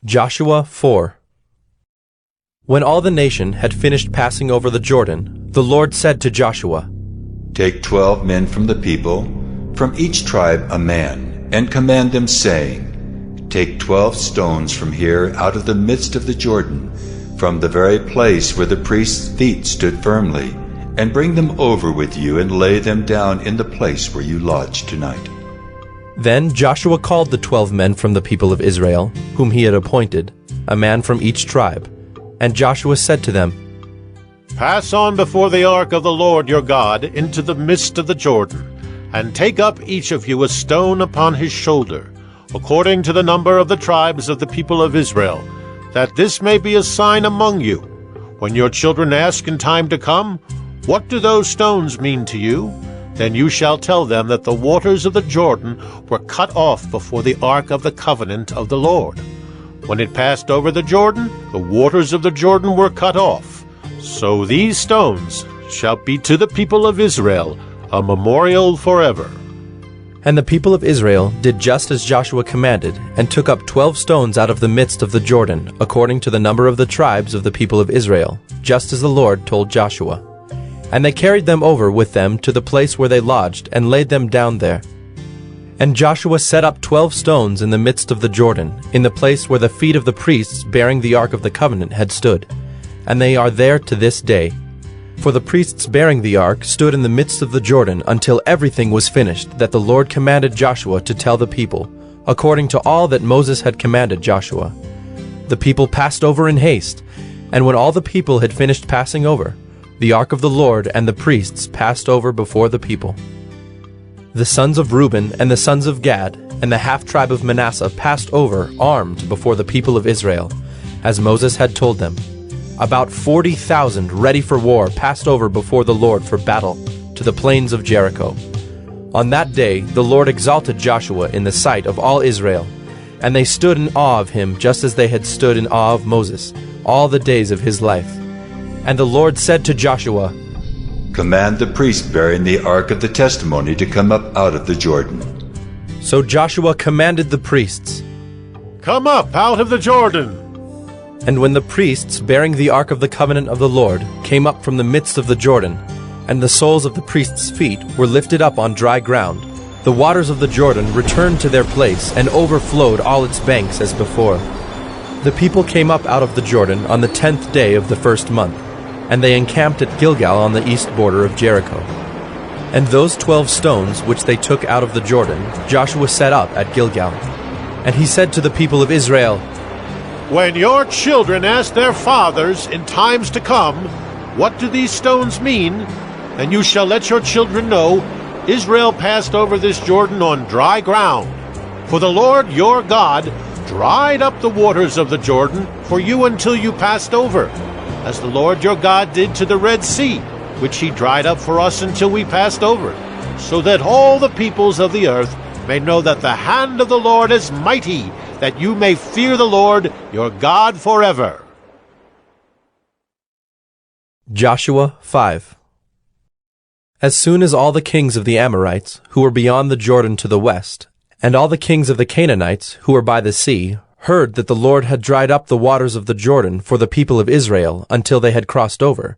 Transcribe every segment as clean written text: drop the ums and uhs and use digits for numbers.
Joshua 4. When all the nation had finished passing over the Jordan, the Lord said to Joshua, Take 12 men from the people, from each tribe a man, and command them, saying, Take 12 stones from here out of the midst of the Jordan, from the very place where the priest's feet stood firmly, and bring them over with you and lay them down in the place where you lodge tonight. Then Joshua called the 12 men from the people of Israel, whom he had appointed, a man from each tribe. And Joshua said to them, Pass on before the ark of the Lord your God into the midst of the Jordan, and take up each of you a stone upon his shoulder, according to the number of the tribes of the people of Israel, that this may be a sign among you. When your children ask in time to come, What do those stones mean to you? Then you shall tell them that the waters of the Jordan were cut off before the ark of the covenant of the Lord. When it passed over the Jordan, the waters of the Jordan were cut off. So these stones shall be to the people of Israel a memorial forever. And the people of Israel did just as Joshua commanded, and took up 12 stones out of the midst of the Jordan, according to the number of the tribes of the people of Israel, just as the Lord told Joshua. And they carried them over with them to the place where they lodged, and laid them down there. And Joshua set up 12 stones in the midst of the Jordan, in the place where the feet of the priests bearing the ark of the covenant had stood. And they are there to this day. For the priests bearing the ark stood in the midst of the Jordan until everything was finished that the Lord commanded Joshua to tell the people, according to all that Moses had commanded Joshua. The people passed over in haste, and when all the people had finished passing over, the ark of the Lord and the priests passed over before the people. The sons of Reuben and the sons of Gad and the half-tribe of Manasseh passed over armed before the people of Israel, as Moses had told them. About 40,000 ready for war passed over before the Lord for battle to the plains of Jericho. On that day the Lord exalted Joshua in the sight of all Israel, and they stood in awe of him just as they had stood in awe of Moses all the days of his life. And the Lord said to Joshua, Command the priest bearing the ark of the testimony to come up out of the Jordan. So Joshua commanded the priests, Come up out of the Jordan. And when the priests bearing the ark of the covenant of the Lord came up from the midst of the Jordan, and the soles of the priests' feet were lifted up on dry ground, the waters of the Jordan returned to their place and overflowed all its banks as before. The people came up out of the Jordan on the 10th day of the first month, and they encamped at Gilgal on the east border of Jericho. And those 12 stones which they took out of the Jordan Joshua set up at Gilgal. And he said to the people of Israel, When your children ask their fathers in times to come, What do these stones mean? Then you shall let your children know, Israel passed over this Jordan on dry ground. For the Lord your God dried up the waters of the Jordan for you until you passed over, as the Lord your God did to the Red Sea, which he dried up for us until we passed over, so that all the peoples of the earth may know that the hand of the Lord is mighty, that you may fear the Lord your God forever. Joshua 5. As soon as all the kings of the Amorites, who were beyond the Jordan to the west, and all the kings of the Canaanites, who were by the sea, heard that the Lord had dried up the waters of the Jordan for the people of Israel until they had crossed over,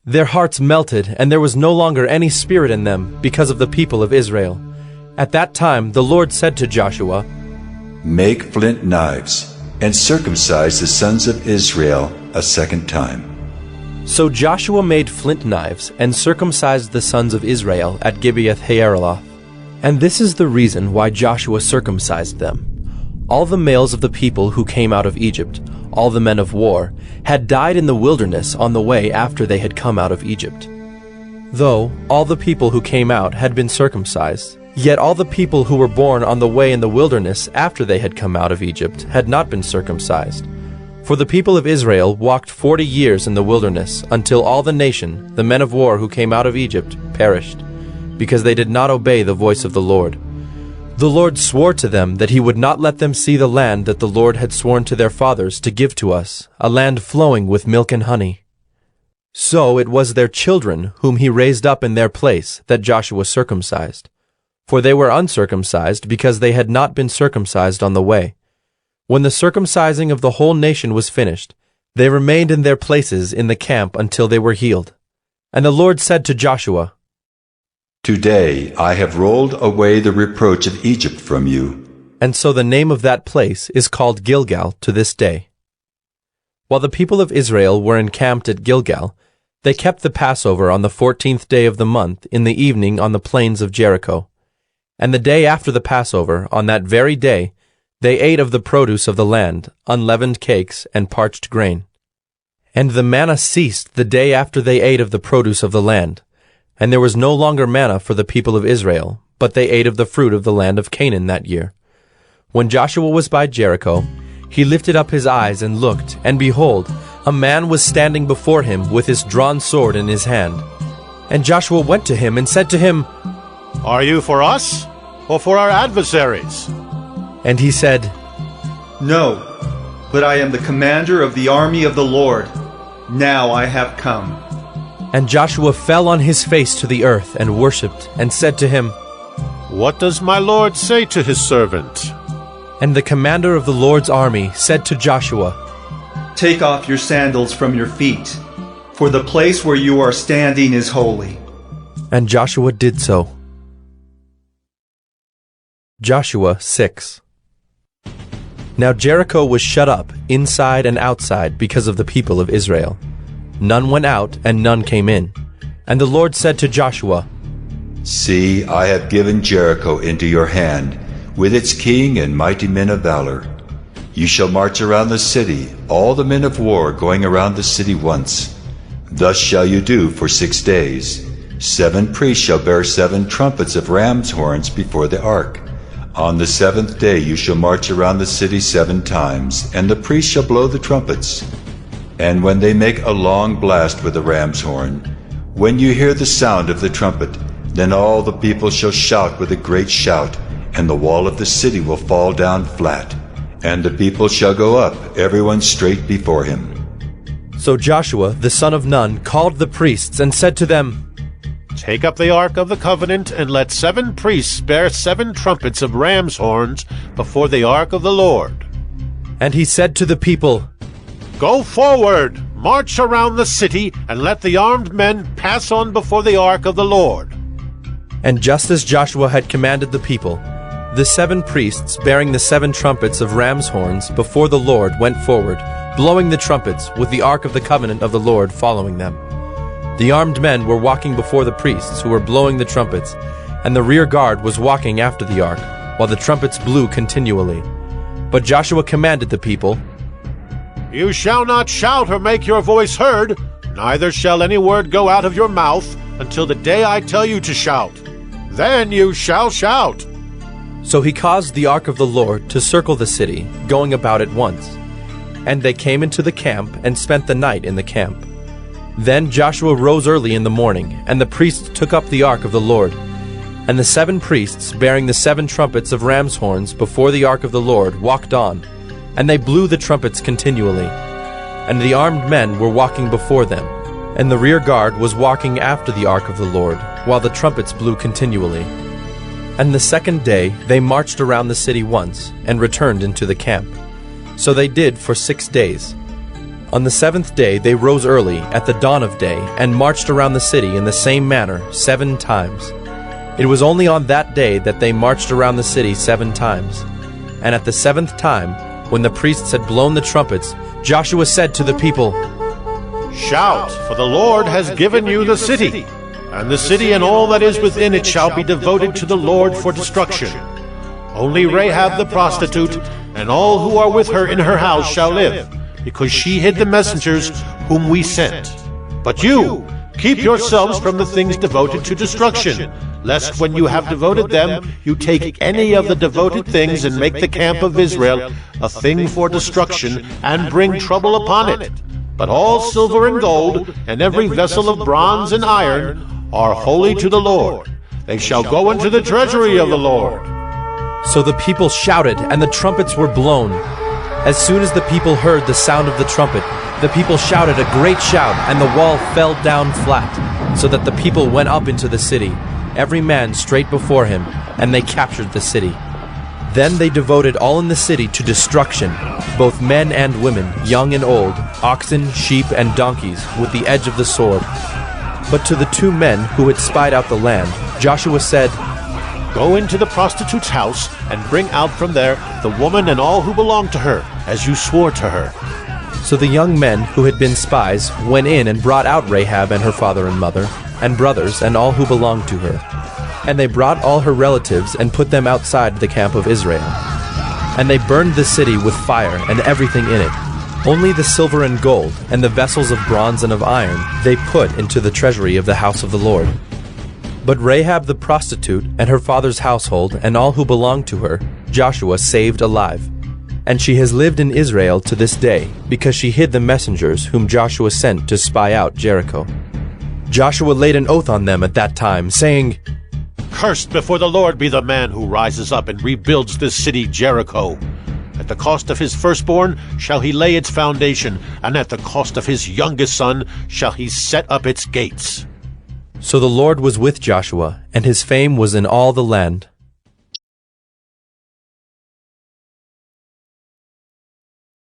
their hearts melted, and there was no longer any spirit in them because of the people of Israel. At that time the Lord said to Joshua, Make flint knives, and circumcise the sons of Israel a second time. So Joshua made flint knives and circumcised the sons of Israel at Gibeath-haaraloth. And this is the reason why Joshua circumcised them. All the males of the people who came out of Egypt, all the men of war, had died in the wilderness on the way after they had come out of Egypt. Though all the people who came out had been circumcised, yet all the people who were born on the way in the wilderness after they had come out of Egypt had not been circumcised. For the people of Israel walked 40 years in the wilderness until all the nation, the men of war who came out of Egypt, perished, because they did not obey the voice of the Lord. The Lord swore to them that he would not let them see the land that the Lord had sworn to their fathers to give to us, a land flowing with milk and honey. So it was their children whom he raised up in their place that Joshua circumcised. For they were uncircumcised because they had not been circumcised on the way. When the circumcising of the whole nation was finished, they remained in their places in the camp until they were healed. And the Lord said to Joshua, Today I have rolled away the reproach of Egypt from you. And so the name of that place is called Gilgal to this day. While the people of Israel were encamped at Gilgal, they kept the Passover on the 14th day of the month in the evening on the plains of Jericho. And the day after the Passover, on that very day, they ate of the produce of the land, unleavened cakes and parched grain. And the manna ceased the day after they ate of the produce of the land, and there was no longer manna for the people of Israel, but they ate of the fruit of the land of Canaan that year. When Joshua was by Jericho, he lifted up his eyes and looked, and behold, a man was standing before him with his drawn sword in his hand. And Joshua went to him and said to him, Are you for us, or for our adversaries? And he said, No, but I am the commander of the army of the Lord. Now I have come. And Joshua fell on his face to the earth and worshipped, and said to him, What does my Lord say to his servant? And the commander of the Lord's army said to Joshua, Take off your sandals from your feet, for the place where you are standing is holy. And Joshua did so. Joshua 6. Now Jericho was shut up, inside and outside, because of the people of Israel. None went out, and none came in. And the Lord said to Joshua, See, I have given Jericho into your hand, with its king and mighty men of valor. You shall march around the city, all the men of war going around the city once. Thus shall you do for 6 days. 7 priests shall bear 7 trumpets of ram's horns before the ark. On the 7th day you shall march around the city 7 times, and the priests shall blow the trumpets. And when they make a long blast with the ram's horn, when you hear the sound of the trumpet, then all the people shall shout with a great shout, and the wall of the city will fall down flat, and the people shall go up, everyone straight before him. So Joshua the son of Nun called the priests and said to them, Take up the ark of the covenant, and let 7 priests bear 7 trumpets of ram's horns before the ark of the Lord. And he said to the people, Go forward, march around the city, and let the armed men pass on before the ark of the Lord. And just as Joshua had commanded the people, the 7 priests bearing the 7 trumpets of ram's horns before the Lord went forward, blowing the trumpets, with the ark of the covenant of the Lord following them. The armed men were walking before the priests who were blowing the trumpets, and the rear guard was walking after the ark, while the trumpets blew continually. But Joshua commanded the people, You shall not shout or make your voice heard, neither shall any word go out of your mouth until the day I tell you to shout. Then you shall shout. So he caused the ark of the Lord to circle the city, going about it once. And they came into the camp and spent the night in the camp. Then Joshua rose early in the morning, and the priests took up the ark of the Lord. And the 7 priests, bearing the 7 trumpets of ram's horns before the ark of the Lord, walked on, and they blew the trumpets continually. And the armed men were walking before them, and the rear guard was walking after the ark of the Lord, while the trumpets blew continually. And the 2nd day they marched around the city once, and returned into the camp. So they did for 6 days. On the 7th day they rose early, at the dawn of day, and marched around the city in the same manner 7 times. It was only on that day that they marched around the city 7 times. And at the 7th time, when the priests had blown the trumpets, Joshua said to the people, Shout, for the Lord has given you the city, and the city and all that is within it shall be devoted to the Lord for destruction. Only Rahab the prostitute and all who are with her in her house shall live, because she hid the messengers whom we sent. But you, keep yourselves from the things devoted to destruction, lest when you have devoted them, you take any of the devoted things and make the camp of Israel a thing for destruction, and bring trouble upon it. But all silver and gold, and every vessel of bronze and iron, are holy to the Lord. They shall go into the treasury of the Lord. So the people shouted, and the trumpets were blown. As soon as the people heard the sound of the trumpet, the people shouted a great shout, and the wall fell down flat, so that the people went up into the city, every man straight before him, and they captured the city. Then they devoted all in the city to destruction, both men and women, young and old, oxen, sheep, and donkeys, with the edge of the sword. But to the 2 men who had spied out the land, Joshua said, Go into the prostitute's house, and bring out from there the woman and all who belong to her, as you swore to her. So the young men who had been spies went in and brought out Rahab and her father and mother, and brothers, and all who belonged to her. And they brought all her relatives and put them outside the camp of Israel. And they burned the city with fire and everything in it. Only the silver and gold, and the vessels of bronze and of iron, they put into the treasury of the house of the Lord. But Rahab the prostitute, and her father's household, and all who belonged to her, Joshua saved alive. And she has lived in Israel to this day, because she hid the messengers whom Joshua sent to spy out Jericho. Joshua laid an oath on them at that time, saying, Cursed before the Lord be the man who rises up and rebuilds this city Jericho. At the cost of his firstborn shall he lay its foundation, and at the cost of his youngest son shall he set up its gates. So the Lord was with Joshua, and his fame was in all the land.